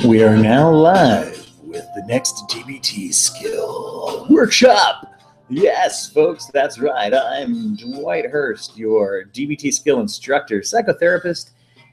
We are now live with the next DBT skill workshop. Yes, folks, that's right. I'm Dwight Hurst, your DBT skill instructor, psychotherapist,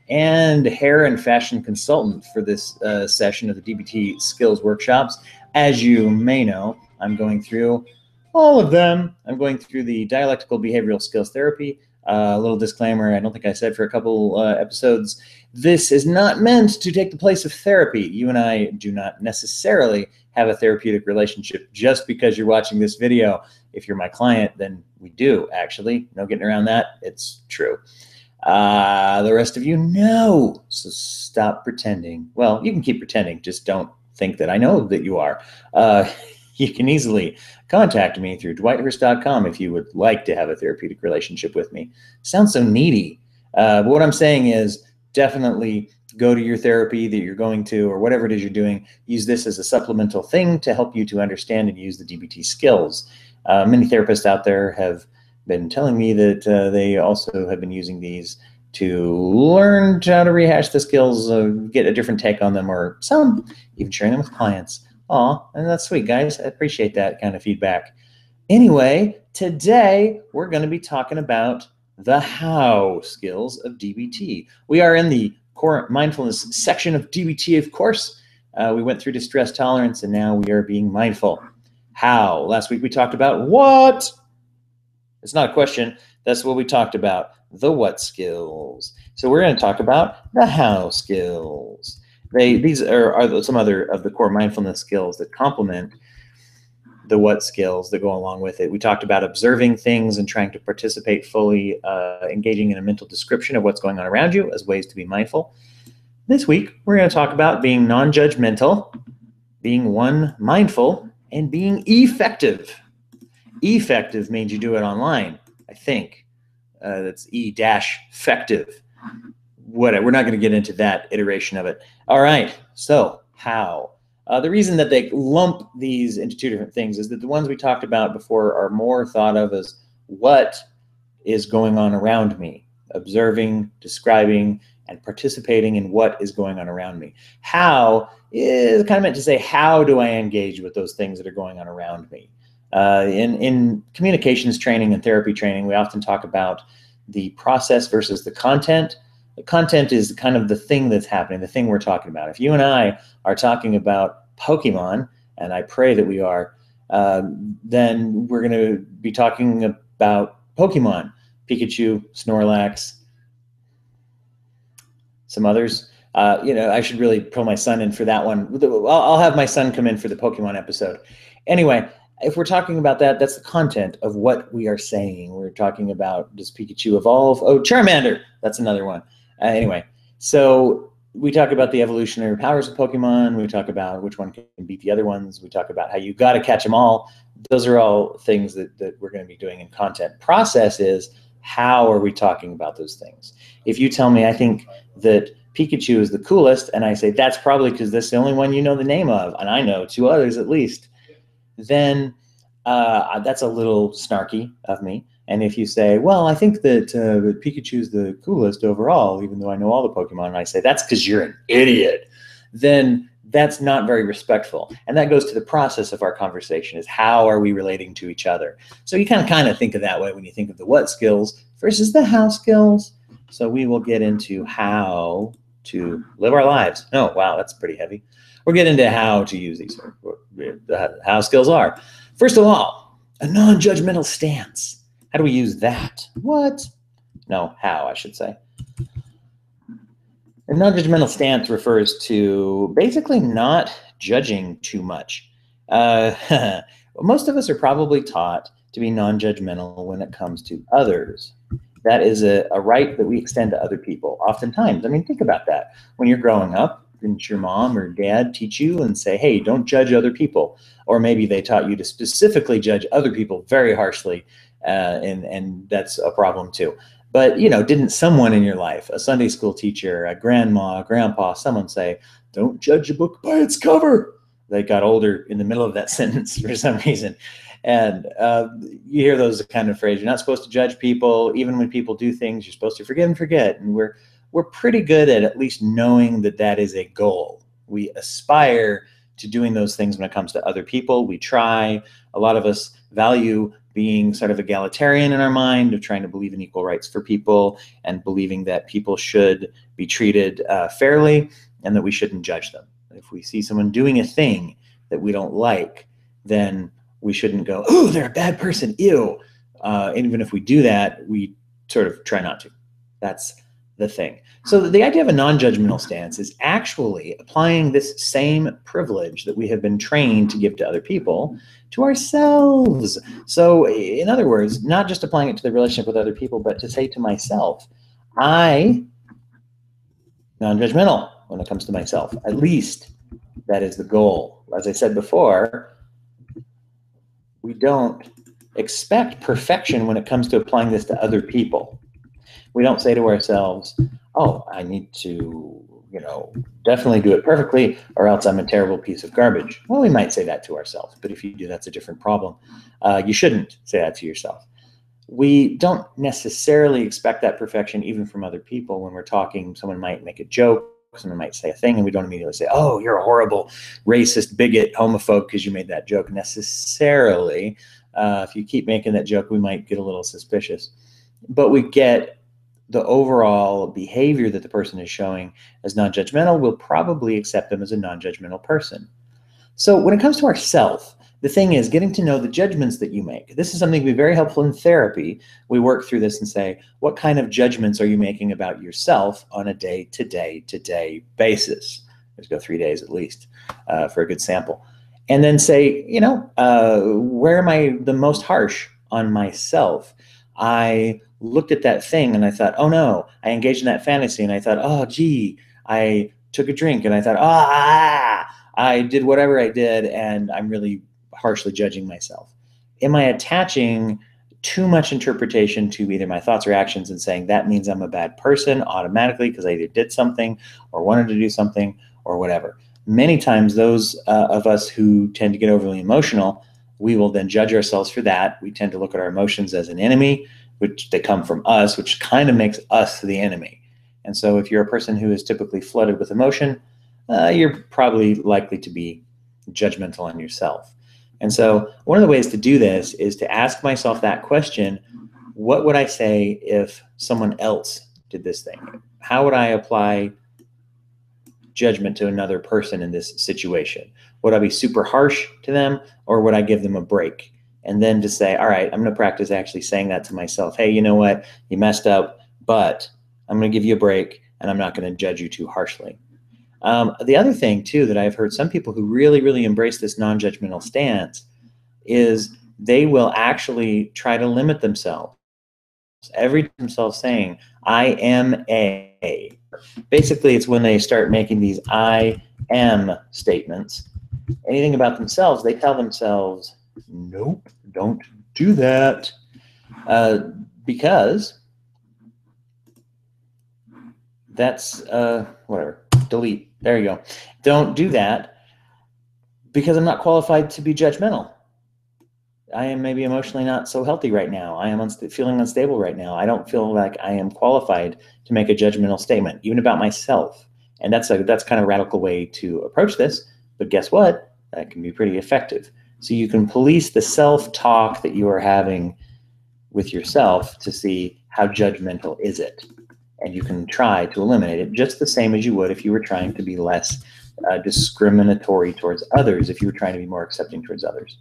and hair and fashion consultant for this session of the DBT skills workshops. As you may know, I'm going through all of them. I'm going through the dialectical behavioral skills therapy. A little disclaimer, I don't think I said for a couple episodes, this is not meant to take the place of therapy. You and I do not necessarily have a therapeutic relationship just because you're watching this video. If you're my client, then we do, actually. No getting around that. It's true. The rest of you, no. So stop pretending. Well, you can keep pretending. Just don't think that I know that you are. You can easily contact me through dwighthurst.com if you would like to have a therapeutic relationship with me. Sounds so needy. But what I'm saying is definitely go to your therapy that you're going to, or whatever it is you're doing. Use this as a supplemental thing to help you to understand and use the DBT skills. Many therapists out there have been telling me that they also have been using these to learn how to rehash the skills, get a different take on them, or some even sharing them with clients. Aw, and that's sweet, guys. I appreciate that kind of feedback. Anyway, today we're going to be talking about the how skills of DBT. We are in the core mindfulness section of DBT, of course. We went through distress tolerance, and now we are being mindful. How? Last week we talked about what? It's not a question. That's what we talked about, the what skills. So we're going to talk about the how skills. These are some other of the core mindfulness skills that complement the what skills that go along with it. We talked about observing things and trying to participate fully, engaging in a mental description of what's going on around you as ways to be mindful. This week, we're going to talk about being non-judgmental, being one-mindful, and being effective. Effective means you do it online, I think. That's E-effective. Whatever. We're not going to get into that iteration of it. All right. So how? The reason that they lump these into two different things is that the ones we talked about before are more thought of as what is going on around me, observing, describing, and participating in what is going on around me. How is kind of meant to say, how do I engage with those things that are going on around me? In communications training and therapy training, we often talk about the process versus the content. The content is kind of the thing that's happening, the thing we're talking about. If you and I are talking about Pokemon, and I pray that we are, then we're going to be talking about Pokemon, Pikachu, Snorlax, some others. I should really pull my son in for that one. I'll have my son come in for the Pokemon episode. Anyway, if we're talking about that, that's the content of what we are saying. We're talking about, does Pikachu evolve? Oh, Charmander, that's another one. Anyway, so we talk about the evolutionary powers of Pokemon. We talk about which one can beat the other ones. We talk about how you got to catch them all. Those are all things that we're going to be doing in content. Process is, how are we talking about those things? If you tell me, I think that Pikachu is the coolest, and I say, that's probably because that's the only one you know the name of, and I know two others at least, then that's a little snarky of me. And if you say, well, I think that Pikachu's the coolest overall, even though I know all the Pokemon, and I say, that's because you're an idiot, then that's not very respectful. And that goes to the process of our conversation, is how are we relating to each other? So you kind of think of that way when you think of the what skills versus the how skills. So we will get into how to live our lives. Oh, wow, that's pretty heavy. We'll get into how to use these, how skills are. First of all, a non-judgmental stance. How do we use that? What? No, how, I should say. A non-judgmental stance refers to basically not judging too much. Most of us are probably taught to be non-judgmental when it comes to others. That is a right that we extend to other people. Oftentimes, I mean, think about that. When you're growing up, didn't your mom or dad teach you and say, hey, don't judge other people? Or maybe they taught you to specifically judge other people very harshly, and that's a problem too. But, didn't someone in your life, a Sunday school teacher, a grandma, a grandpa, someone say, don't judge a book by its cover? They got older in the middle of that sentence for some reason. And you hear those kind of phrases. You're not supposed to judge people. Even when people do things, you're supposed to forgive and forget. And we're pretty good at least knowing that that is a goal. We aspire to doing those things when it comes to other people. We try. A lot of us value being sort of egalitarian in our mind, of trying to believe in equal rights for people and believing that people should be treated fairly and that we shouldn't judge them. If we see someone doing a thing that we don't like, then we shouldn't go, oh, they're a bad person, ew. And even if we do that, we sort of try not to. That's the thing. So the idea of a non-judgmental stance is actually applying this same privilege that we have been trained to give to other people to ourselves. So in other words, not just applying it to the relationship with other people, but to say to myself, I non-judgmental when it comes to myself. At least that is the goal. As I said before, we don't expect perfection when it comes to applying this to other people. We don't say to ourselves, oh, I need to, definitely do it perfectly or else I'm a terrible piece of garbage. Well, we might say that to ourselves, but if you do, that's a different problem. You shouldn't say that to yourself. We don't necessarily expect that perfection even from other people. When we're talking, someone might make a joke, someone might say a thing, and we don't immediately say, oh, you're a horrible racist, bigot, homophobe because you made that joke necessarily. If you keep making that joke, we might get a little suspicious. But we get the overall behavior that the person is showing as non-judgmental. We'll probably accept them as a non-judgmental person. So when it comes to ourself, the thing is getting to know the judgments that you make. This is something that can be very helpful in therapy. We work through this and say, what kind of judgments are you making about yourself on a day-to-day basis? Let's go 3 days at least for a good sample. And then say, where am I the most harsh on myself? I looked at that thing and I thought, oh no, I engaged in that fantasy and I thought, oh gee, I took a drink and I thought, I did whatever I did and I'm really harshly judging myself. Am I attaching too much interpretation to either my thoughts or actions and saying that means I'm a bad person automatically because I either did something or wanted to do something or whatever? Many times those of us who tend to get overly emotional, we will then judge ourselves for that. We tend to look at our emotions as an enemy, which they come from us, which kind of makes us the enemy. And so if you're a person who is typically flooded with emotion, you're probably likely to be judgmental on yourself. And so one of the ways to do this is to ask myself that question, what would I say if someone else did this thing? How would I apply judgment to another person in this situation? Would I be super harsh to them or would I give them a break? And then to say, all right, I'm going to practice actually saying that to myself. Hey, you know what? You messed up, but I'm going to give you a break and I'm not going to judge you too harshly. The other thing too that I've heard some people who really, really embrace this non-judgmental stance is they will actually try to limit themselves. Every themselves saying, I am a. Basically, it's when they start making these I am statements. Anything about themselves, they tell themselves, nope, don't do that. Because that's, whatever, delete. There you go. Don't do that because I'm not qualified to be judgmental. I am maybe emotionally not so healthy right now. I am feeling unstable right now. I don't feel like I am qualified to make a judgmental statement, even about myself. And that's kind of a radical way to approach this. But guess what? That can be pretty effective. So you can police the self-talk that you are having with yourself to see how judgmental is it. And you can try to eliminate it just the same as you would if you were trying to be less discriminatory towards others, if you were trying to be more accepting towards others.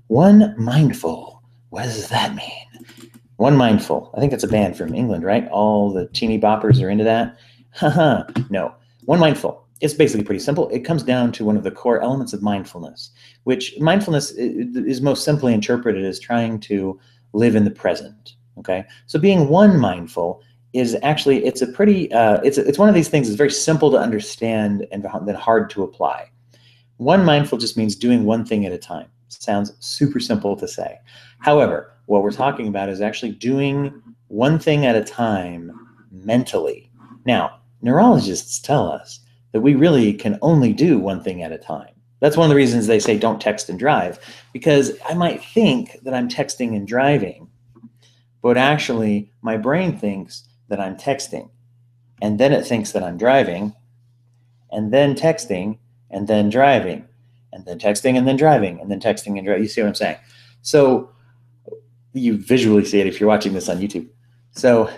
One-Mindful. What does that mean? One-Mindful. I think that's a band from England, right? All the teeny boppers are into that. No. One-Mindful. It's basically pretty simple. It comes down to one of the core elements of mindfulness, which mindfulness is most simply interpreted as trying to live in the present. Okay? So being one-mindful is actually, it's a pretty, it's one of these things that's very simple to understand and then hard to apply. One-mindful just means doing one thing at a time. Sounds super simple to say. However, what we're talking about is actually doing one thing at a time mentally. Now, neurologists tell us that we really can only do one thing at a time. That's one of the reasons they say don't text and drive, because I might think that I'm texting and driving, but actually my brain thinks that I'm texting, and then it thinks that I'm driving, and then texting, and then driving, and then texting, and then driving, and then texting and driving. You see what I'm saying? So you visually see it if you're watching this on YouTube. So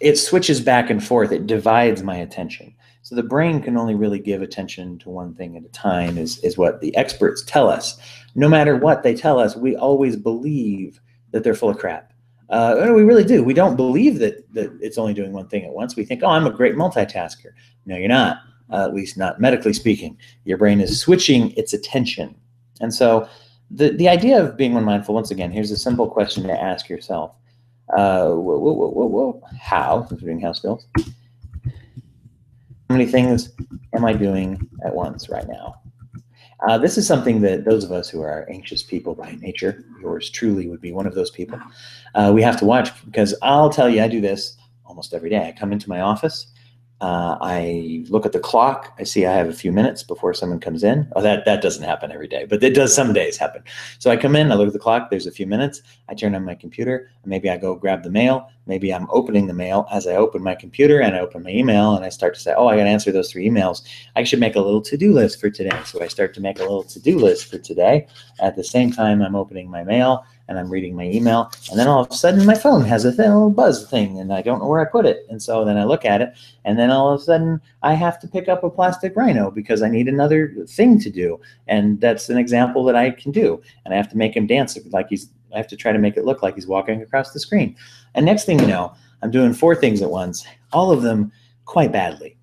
it switches back and forth. It divides my attention. So the brain can only really give attention to one thing at a time is what the experts tell us. No matter what they tell us, we always believe that they're full of crap. We really do. We don't believe that it's only doing one thing at once. We think, oh, I'm a great multitasker. No, you're not, at least not medically speaking. Your brain is switching its attention. And so the idea of being mindful, once again, here's a simple question to ask yourself. How, since we're doing house skills, how many things am I doing at once right now? This is something that those of us who are anxious people by nature, yours truly would be one of those people, we have to watch, because I'll tell you, I do this almost every day. I come into my office, I look at the clock, I see I have a few minutes before someone comes in. Oh, that doesn't happen every day, but it does some days happen. So I come in, I look at the clock, there's a few minutes, I turn on my computer, maybe I go grab the mail, maybe I'm opening the mail. As I open my computer and I open my email and I start to say, oh, I got to answer those 3 emails. I should make a little to-do list for today. So I start to make a little to-do list for today. At the same time, I'm opening my mail and I'm reading my email, and then all of a sudden my phone has a little buzz thing and I don't know where I put it. And so then I look at it, and then all of a sudden I have to pick up a plastic rhino because I need another thing to do. And that's an example that I can do. And I have to make him dance like I have to try to make it look like he's walking across the screen. And next thing you know, I'm doing 4 things at once, all of them quite badly.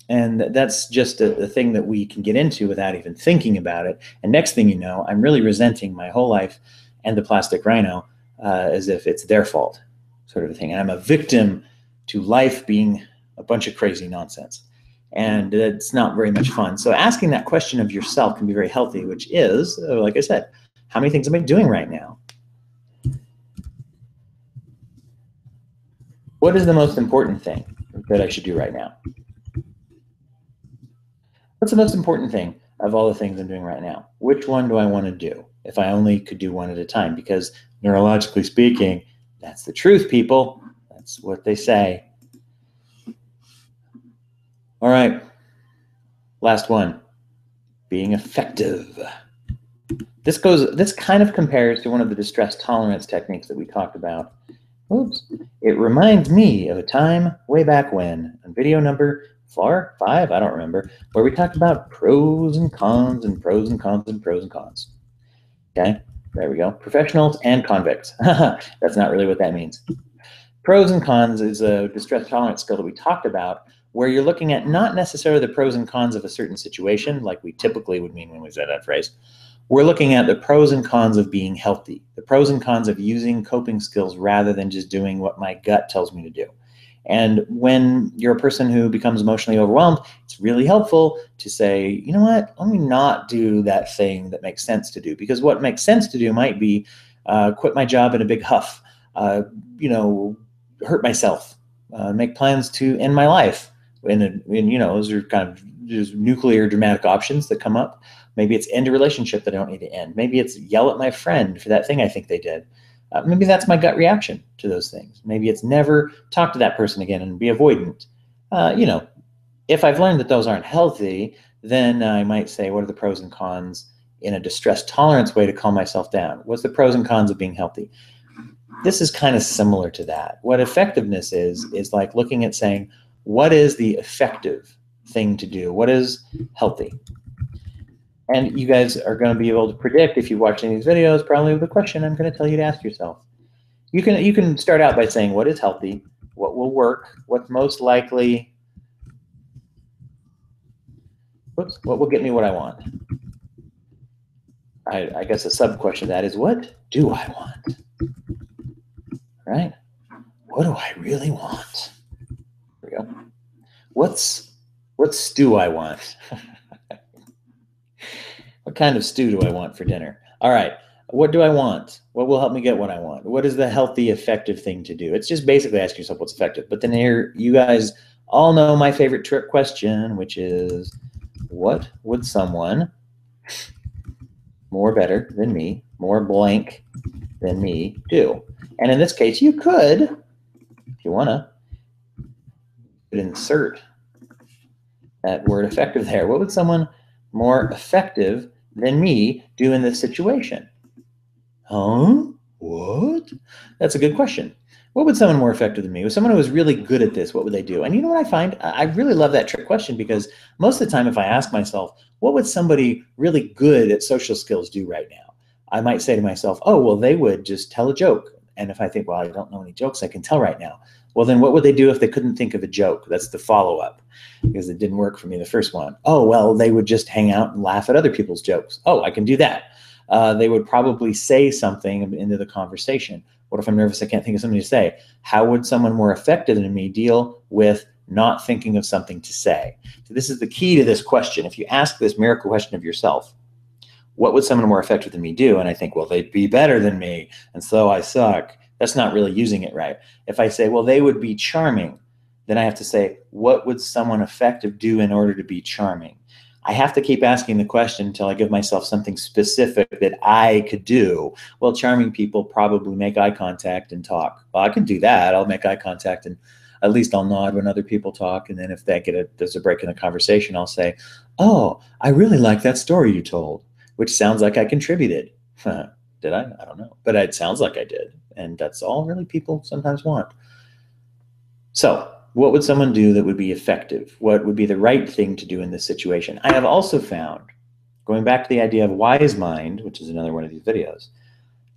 And that's just a thing that we can get into without even thinking about it. And next thing you know, I'm really resenting my whole life and the plastic rhino as if it's their fault, sort of a thing. And I'm a victim to life being a bunch of crazy nonsense. And it's not very much fun. So asking that question of yourself can be very healthy, which is, like I said, how many things am I doing right now? What is the most important thing that I should do right now? What's the most important thing of all the things I'm doing right now? Which one do I want to do if I only could do one at a time? Because neurologically speaking, that's the truth, people. That's what they say. All right. Last one. Being effective. This kind of compares to one of the distress tolerance techniques that we talked about. Oops. It reminds me of a time way back when, on video number 4, 5, I don't remember, where we talked about pros and cons and pros and cons and pros and cons. Okay, there we go. Professionals and convicts. That's not really what that means. Pros and cons is a distress tolerance skill that we talked about, where you're looking at not necessarily the pros and cons of a certain situation, like we typically would mean when we say that phrase. We're looking at the pros and cons of being healthy, the pros and cons of using coping skills rather than just doing what my gut tells me to do. And when you're a person who becomes emotionally overwhelmed, it's really helpful to say, you know what, let me not do that thing that makes sense to do. Because what makes sense to do might be quit my job in a big huff, hurt myself, make plans to end my life. And those are kind of just nuclear dramatic options that come up. Maybe it's end a relationship that I don't need to end. Maybe it's yell at my friend for that thing I think they did. Maybe that's my gut reaction to those things. Maybe it's never talk to that person again and be avoidant. If I've learned that those aren't healthy, then I might say, what are the pros and cons in a distress tolerance way to calm myself down? What's the pros and cons of being healthy? This is kind of similar to that. What effectiveness is like looking at saying, what is the effective thing to do? What is healthy? And you guys are going to be able to predict, if you watch any of these videos, probably the question I'm going to tell you to ask yourself. You can start out by saying, what is healthy? What will work? What's most likely? What will get me what I want? I guess a sub-question to that is, what do I want? Right? What do I really want? There we go. What stew I want? What kind of stew do I want for dinner? All right. What do I want? What will help me get what I want? What is the healthy, effective thing to do? It's just basically asking yourself what's effective. But then here, you guys all know my favorite trick question, which is, what would someone more better than me, more blank than me do? And in this case, you could, if you want to, insert that word effective there. What would someone more effective than me do in this situation? Huh? What? That's a good question. What would someone more effective than me? Was someone who was really good at this, what would they do? And you know what I find? I really love that trick question, because most of the time, if I ask myself, what would somebody really good at social skills do right now? I might say to myself, oh, well, they would just tell a joke. And if I think, well, I don't know any jokes I can tell right now. Well, then what would they do if they couldn't think of a joke? That's the follow-up, because it didn't work for me the first one. Oh, well, they would just hang out and laugh at other people's jokes. Oh, I can do that. They would probably say something into the conversation. What if I'm nervous? I can't think of something to say. How would someone more effective than me deal with not thinking of something to say? So this is the key to this question. If you ask this miracle question of yourself, what would someone more effective than me do? And I think, well, they'd be better than me, and so I suck. That's not really using it right. If I say, well, they would be charming, then I have to say, what would someone effective do in order to be charming? I have to keep asking the question until I give myself something specific that I could do. Well, charming people probably make eye contact and talk. Well, I can do that. I'll make eye contact, and at least I'll nod when other people talk. And then if there's a break in the conversation, I'll say, oh, I really like that story you told, which sounds like I contributed. Did I? I don't know. But it sounds like I did. And that's all really people sometimes want. So what would someone do that would be effective? What would be the right thing to do in this situation? I have also found, going back to the idea of wise mind, which is another one of these videos,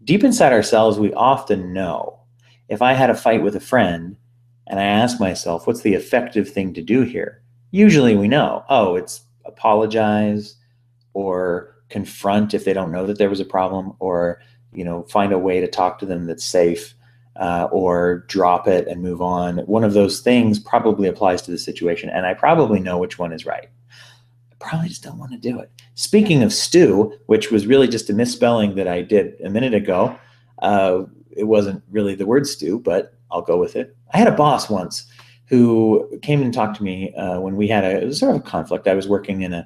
deep inside ourselves, we often know. If I had a fight with a friend and I ask myself, what's the effective thing to do here? Usually we know, oh, it's apologize or confront if they don't know that there was a problem, or find a way to talk to them that's safe. Or drop it and move on. One of those things probably applies to the situation, and I probably know which one is right. I probably just don't want to do it. Speaking of stew, which was really just a misspelling that I did a minute ago, it wasn't really the word stew, but I'll go with it. I had a boss once who came and talked to me when we had it was sort of a conflict. I was working in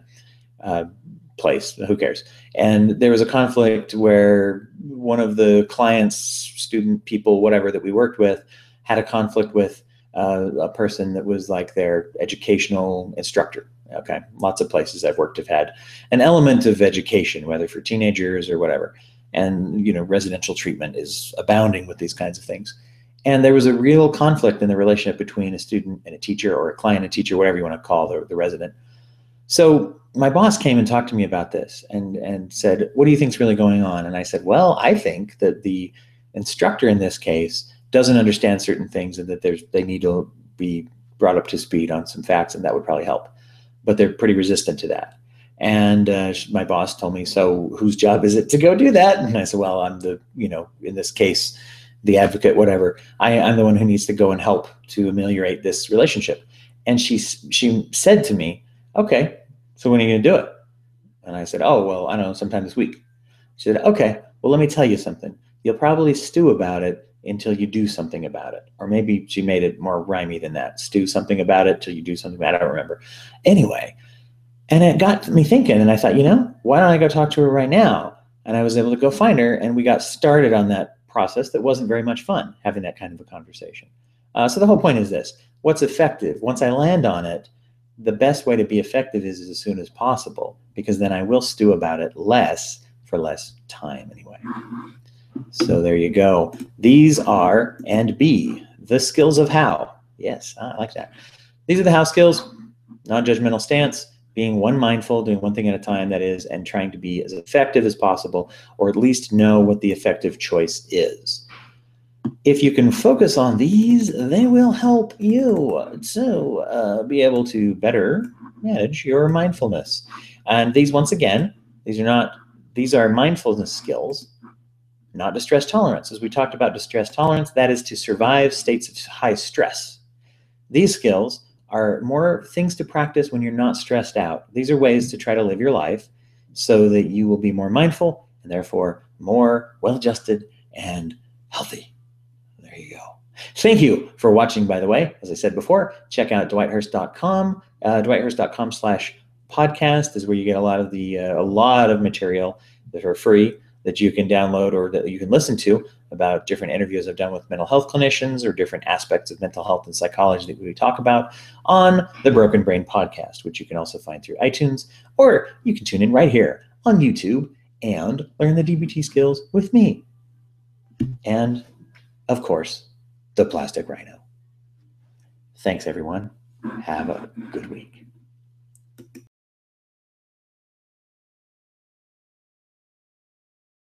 a place, who cares? And there was a conflict where one of the clients, student people, whatever that we worked with, had a conflict with a person that was like their educational instructor. Okay, lots of places I've worked have had an element of education, whether for teenagers or whatever. And residential treatment is abounding with these kinds of things. And there was a real conflict in the relationship between a student and a teacher, or a client and teacher, whatever you want to call the resident. So my boss came and talked to me about this and said, what do you think is really going on? And I said, well, I think that the instructor in this case doesn't understand certain things, and that they need to be brought up to speed on some facts, and that would probably help. But they're pretty resistant to that. And my boss told me, so whose job is it to go do that? And I said, well, I'm in this case, the advocate, whatever. I'm the one who needs to go and help to ameliorate this relationship. And she said to me, okay, so when are you going to do it? And I said, oh, well, I don't know, sometime this week. She said, okay, well, let me tell you something. You'll probably stew about it until you do something about it. Or maybe she made it more rhymey than that. Stew something about it till you do something about it. I don't remember. Anyway, and it got me thinking, and I thought, why don't I go talk to her right now? And I was able to go find her, and we got started on that process that wasn't very much fun, having that kind of a conversation. So the whole point is this. What's effective? Once I land on it, the best way to be effective is as soon as possible, because then I will stew about it less for less time anyway. So there you go. These are, and be, the skills of how. Yes, I like that. These are the how skills: non-judgmental stance, being one mindful, doing one thing at a time, that is, and trying to be as effective as possible, or at least know what the effective choice is. If you can focus on these, they will help you to be able to better manage your mindfulness. And these, once again, these are mindfulness skills, not distress tolerance. As we talked about distress tolerance, that is to survive states of high stress. These skills are more things to practice when you're not stressed out. These are ways to try to live your life so that you will be more mindful and therefore more well-adjusted and healthy. There you go. Thank you for watching, by the way. As I said before, check out dwighthurst.com. dwighthurst.com/podcast is where you get a lot of material that are free that you can download or that you can listen to about different interviews I've done with mental health clinicians or different aspects of mental health and psychology that we talk about on the Broken Brain podcast, which you can also find through iTunes, or you can tune in right here on YouTube and learn the DBT skills with me. And, of course, the Plastic Rhino. Thanks, everyone. Have a good week.